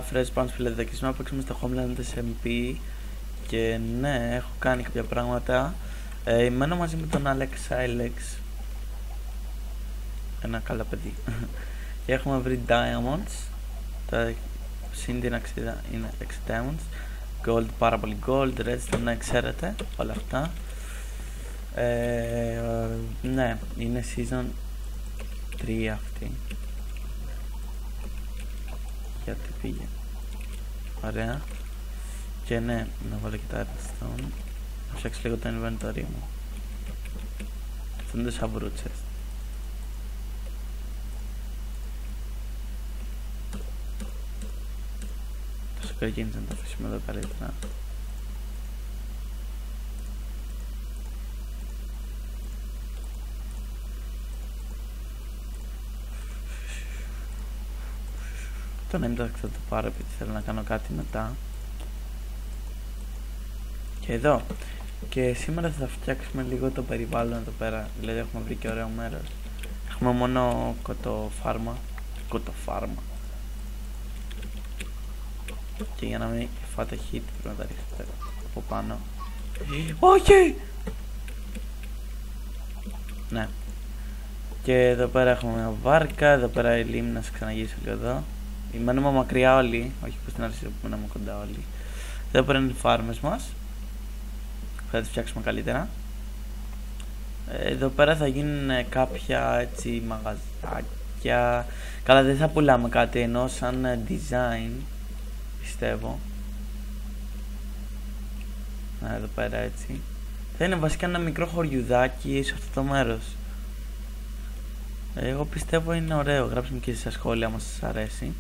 Φρέζ πάνω φιλεδάκι, σήμερα παίξουμε στο Homeland SMP και ναι, έχω κάνει κάποια πράγματα. Μένω μαζί με τον Alex Ilex, ένα καλά παιδί. Και έχουμε βρει diamonds, τα συν την αξίδα είναι 6 diamonds, gold, πάρα πολύ gold, redstone, ναι, ξέρετε όλα αυτά. Ναι, είναι season 3 αυτή. Γιατί πήγε. Ωραία. Και ναι, να βάλω και τα redstone. Να φτιάξω λίγο το inventory μου. Αυτό είναι το σαυρό chest. Το sugar canes να το αφήσουμε εδώ καλύτερα. Το να μην θα το πάρω επειδή θέλω να κάνω κάτι μετά. Και εδώ. Και σήμερα θα φτιάξουμε λίγο το περιβάλλον εδώ πέρα. Δηλαδή έχουμε βρει και ωραίο μέρος. Έχουμε μόνο κοτοφάρμα. Και για να μην φάτε hit πρέπει να τα ρίξετε από πάνω. Όχι! Ναι. Και εδώ πέρα έχουμε μια βάρκα. Εδώ πέρα η λίμνη, να σας ξαναγυρίσω λίγο εδώ. Μένουμε μακριά όλοι, όχι πως την αρχή που μένουμε κοντά όλοι. Εδώ πέρα είναι οι φάρμες μας. Θα τις φτιάξουμε καλύτερα. Εδώ πέρα θα γίνουν κάποια έτσι μαγαζάκια. Καλά, δεν θα πουλάμε κάτι ενώ σαν design, πιστεύω. Να, εδώ πέρα έτσι. Θα είναι βασικά ένα μικρό χωριουδάκι σε αυτό το μέρος. Εγώ πιστεύω είναι ωραίο, γράψτε μου και στα σχόλια άμα σας αρέσει.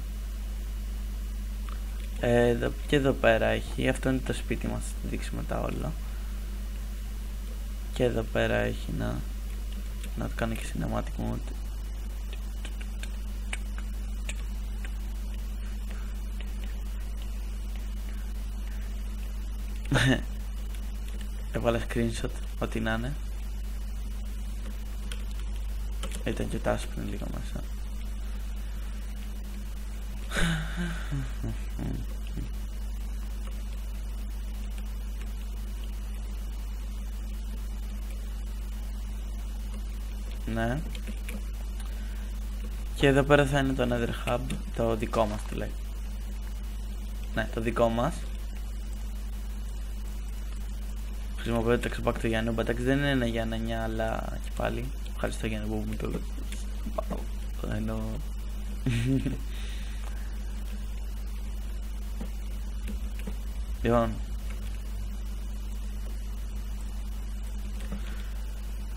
Και εδώ πέρα έχει, αυτό είναι το σπίτι μας, θα το δείξω μετά όλα. Και εδώ πέρα έχει να το κάνω και cinematic mode. Έβαλα screenshot, ό,τι να είναι. Ήταν και τα άσπρη λίγο μέσα. Ναι. Και εδώ πέρα θα είναι το Nether Hub, το δικό μας το λέει. Ναι, το δικό μας. Χρησιμοποιώ το expack του Γιάννου, μπατάξι δεν είναι για ένα 9 αλλά και πάλι. Ευχαριστώ Γιάννη που μου το λέω. Εννοώ. Λοιπόν,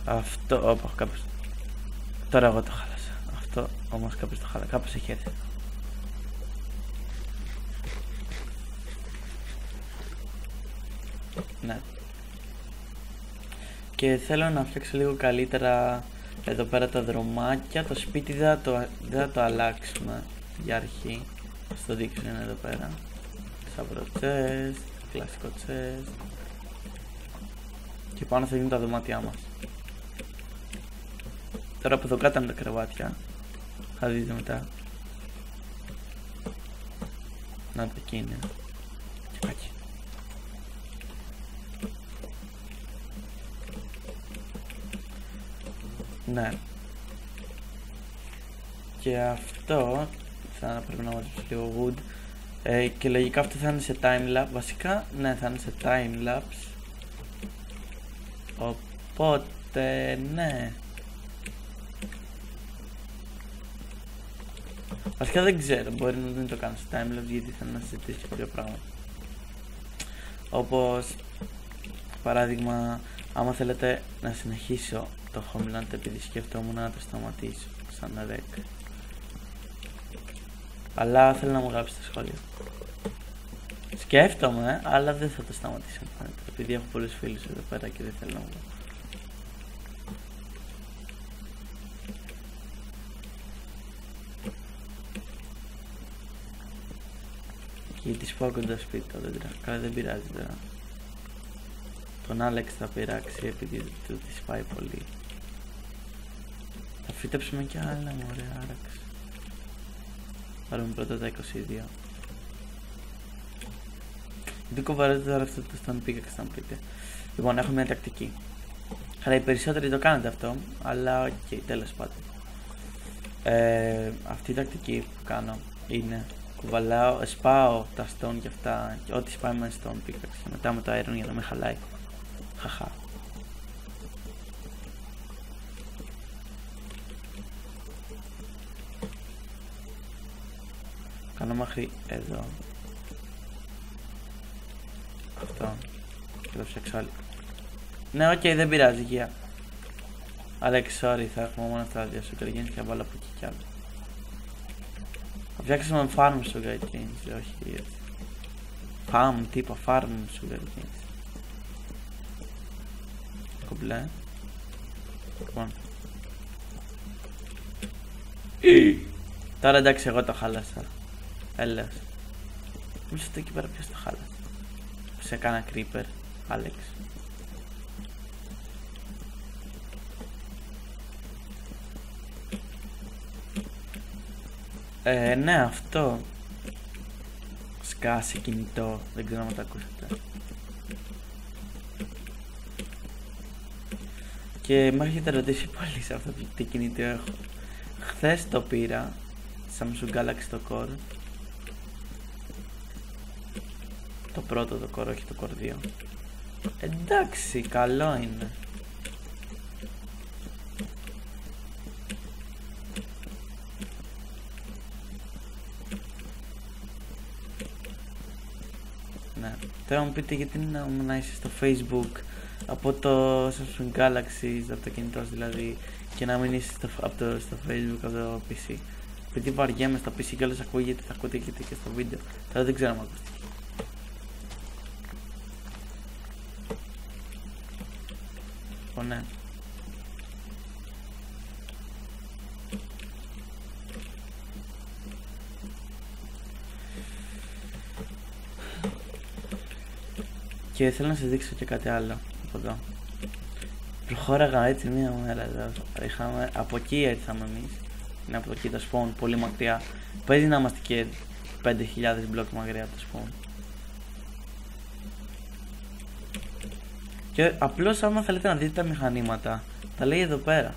αυτό, όπα, κάποιος, τώρα εγώ το χάλασα. Αυτό όμως κάποιος το χάλασα, κάπως έχει έρθει. Ναι. Και θέλω να φτιάξω λίγο καλύτερα εδώ πέρα τα δρομάκια. Το σπίτι δεν θα το αλλάξουμε για αρχή. Θα το δείξω, είναι εδώ πέρα. Σαύρο chest, κλασικό chest. Και πάνω θα γίνουν τα δωμάτια μας. Τώρα από εδώ κάτω είναι τα κρεβάτια. Θα δείτε μετά. Να το εκεί είναι. Και εκεί. Ναι. Και αυτό θα πρέπει να μαζέψω λίγο wood. Και λογικά αυτό θα είναι σε timelapse. Βασικά, ναι, θα είναι σε timelapse. Οπότε, ναι. Βασικά δεν ξέρω, μπορεί να μην το κάνω σε timelapse γιατί θα να συζητήσω κάποια πράγματα. Όπως, παράδειγμα, άμα θέλετε να συνεχίσω το Homeland επειδή σκεφτόμουν να το σταματήσω σαν rec. Αλλά θέλω να μου γράψει στα σχόλια. Σκέφτομαι, αλλά δεν θα το σταματήσω επειδή έχω πολλούς φίλους εδώ πέρα και δεν θέλω να μου. Γιατί σπάω κοντά σπίτι το δέντρα. Καλά, δεν πειράζει τώρα. Τον Άλεξ θα πειράξει επειδή του τη πάει πολύ. Θα φύτεψουμε κι άλλα, μωρέ, άραξε. Πάρουμε πρώτα τα 22. Γιατί κοβαρέτε τώρα αυτό το στον πίκαξ, θα μου πείτε. Λοιπόν, έχουμε μια τακτική. Αλλά οι περισσότεροι το κάνετε αυτό, αλλά οκ, τέλος πάντων. Αυτή η τακτική που κάνω είναι κουβαλάω, σπάω τα stone και αυτά, και ό,τι σπάει με stone πίκαξ και μετά με το iron για να με χαλάει. Χαχά. Κάνω μέχρι εδώ. Αυτό. Και το φτιάξω άλλο. Ναι, οκ, δεν πειράζει, γεια. Alex, sorry, θα έχουμε μόνο αυτά τα δύο sugar canes και θα βάλω από εκεί κι άλλο. Θα φτιάξουμε farm sugar canes, όχι έτσι. Farm, τύπο farm sugar canes. Κομπλέ. Λοιπόν. Τώρα εντάξει, εγώ το χάλασα. Έλεος. Μισό το εκεί πέρα ποιος το χάλασε. Σε κάνα creeper, Alex. Ναι, αυτό. Σκάσει κινητό, δεν ξέρω αν το ακούσατε. Και με έχετε ρωτήσει πολύ σε αυτό τι κινητό έχω. Χθες το πήρα, Samsung Galaxy το Core. Το πρώτο το Core, όχι το Core 2. Εντάξει, καλό είναι. Ναι. Τώρα μου πείτε γιατί να είσαι στο Facebook από το Samsung Galaxy, από το κινητό δηλαδή, και να μην είσαι στο Facebook από το PC. Επειδή βαριέμαι στο PC και όλες ακούγεται, θα ακούτε και στο βίντεο. Τώρα δεν ξέρω αν ακούστηκε. Ναι. Και θέλω να σας δείξω και κάτι άλλο από εδώ. Προχώραγα έτσι μία μέρα εδώ. Από εκεί ήρθαμε εμείς. Είναι από εκεί το spawn, πολύ μακριά. Παίζει να είμαστε και 5.000 μπλοκ μακριά από το spawn. Και απλώς άμα θέλετε να δείτε τα μηχανήματα, τα λέει εδώ πέρα.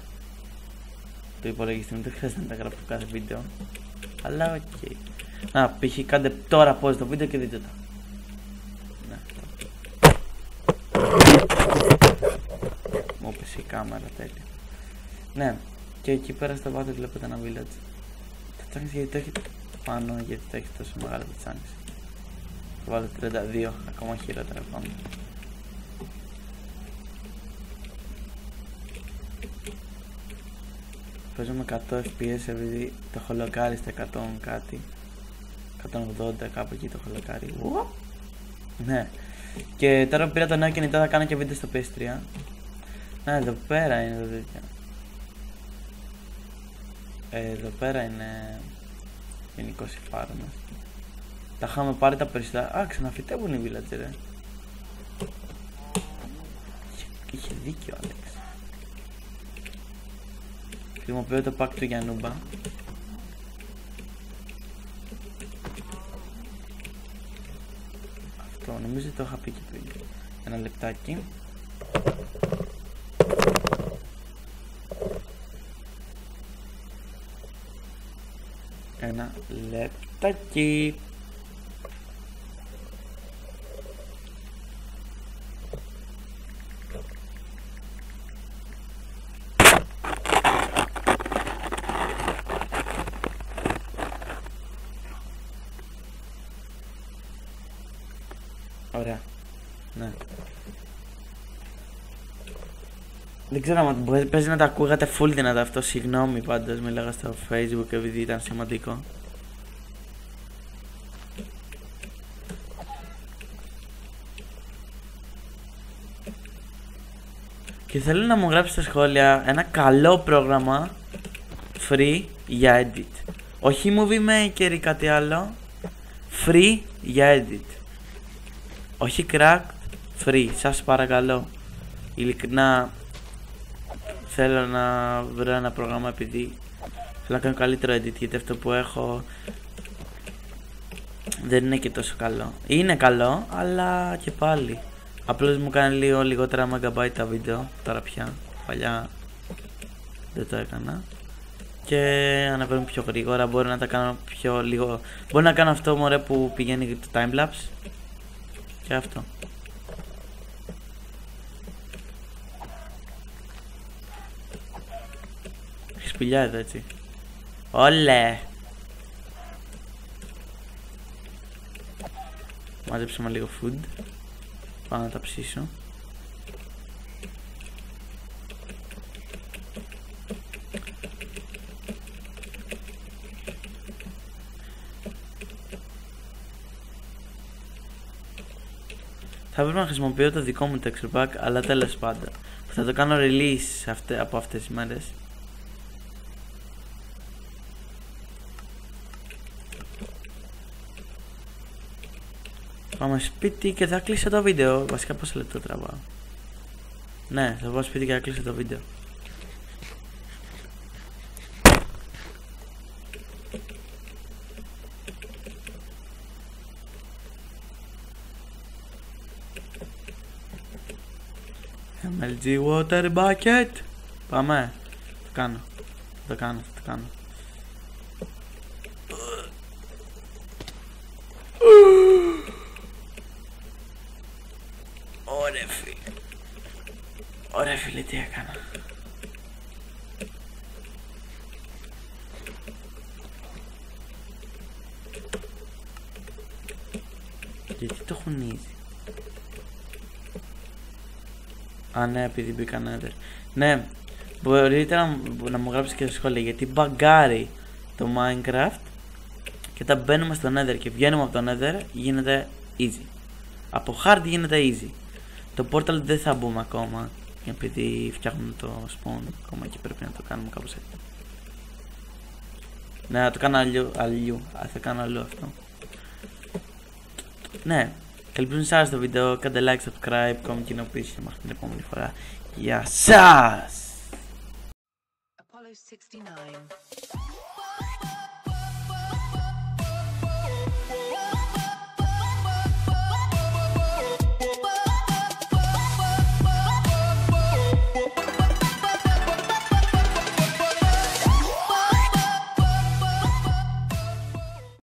Το υπολογιστή μου, δεν χρειάζεται να τα γράψω κάθε βίντεο. Αλλά οκ. Να, π.χ. κάντε τώρα pause το βίντεο και δείτε τα. Ναι. Μου έπεσε η κάμερα, τέλεια. Ναι, και εκεί πέρα στο βάθος βλέπετε ένα village. Το τσάνεις γιατί το έχει πάνω, γιατί το έχει τόσο μεγάλο το τσάνεις. Θα βάλω 32, ακόμα χειρότερα πάμε. Παίζω με 100 fps επειδή το έχω λοκάρει στα 100 κάτι. 180 κάπου εκεί το έχω λοκάρει. Ναι. Και τώρα που πήρα το νέο κινητό θα κάνω και βίντεο στο PS3. Ναι, εδώ πέρα είναι το τέτοιο. Εδώ πέρα είναι γενικώς η φάρα μας. Τα είχαμε πάρει τα περισσότερα. Α, ξαναφυτεύουν οι villager, ρε. Είχε δίκιο, Alex. Χρησιμοποιώ το pack του για νούμπα. Αυτό νομίζω το είχα πει και πριν. Ένα λεπτάκι. Ένα λεπτάκι. Ωραία. Ναι. Δεν ξέρω αν παίζει να τα ακούγατε full δυνατά αυτό. Συγγνώμη πάντως, μιλάγα στο Facebook επειδή ήταν σημαντικό. Και θέλω να μου γράψει στα σχόλια ένα καλό πρόγραμμα free για edit. Όχι movie maker ή κάτι άλλο. Free για edit. Όχι cracked, free. Σας παρακαλώ. Ειλικρινά θέλω να βρω ένα πρόγραμμα επειδή θέλω να κάνω καλύτερο edit, γιατί αυτό που έχω δεν είναι και τόσο καλό. Είναι καλό, αλλά και πάλι απλώς μου κάνει λίγο λιγότερα megabyte τα βίντεο τώρα πια. Παλιά δεν το έκανα. Και αναβαίνουν πιο γρήγορα, μπορώ να τα κάνω πιο λίγο. Μπορώ να κάνω αυτό μωρέ που πηγαίνει το timelapse. Και αυτό. Έχει σπηλιά εδώ έτσι. Όλε! Μάζεψαμε λίγο food. Πάω να τα ψήσω. Θα πρέπει να χρησιμοποιώ το δικό μου texture pack, αλλά τέλος πάντων θα το κάνω release από αυτές τις μέρες. Πάμε σπίτι και θα κλείσω το βίντεο. Βασικά πόσα λεπτό τραβάω? Ναι, θα πάω σπίτι και θα κλείσω το βίντεο. MLG water bucket. Πάμε. Θα το κάνω. Ωραία φίλε, τι έκανα? Γιατί το έχουν ήδη? Α, ναι, επειδή μπήκα Nether. Ναι, μπορείτε να μου γράψετε και στα σχόλια γιατί μπαγκάρει το Minecraft και όταν μπαίνουμε στο Nether και βγαίνουμε από το Nether γίνεται easy. Από hard γίνεται easy. Το portal δεν θα μπούμε ακόμα επειδή φτιάχνουμε το spawn ακόμα και πρέπει να το κάνουμε κάπως έτσι. Ναι, θα το κάνω αλλιώ. Θα κάνω αλλιώ αυτό. Ναι. Ελπίζω να σας άρεσε το βίντεο, κάντε like, subscribe, comment, κοινοποίηση και μέχρι την επόμενη φορά. Γεια σας!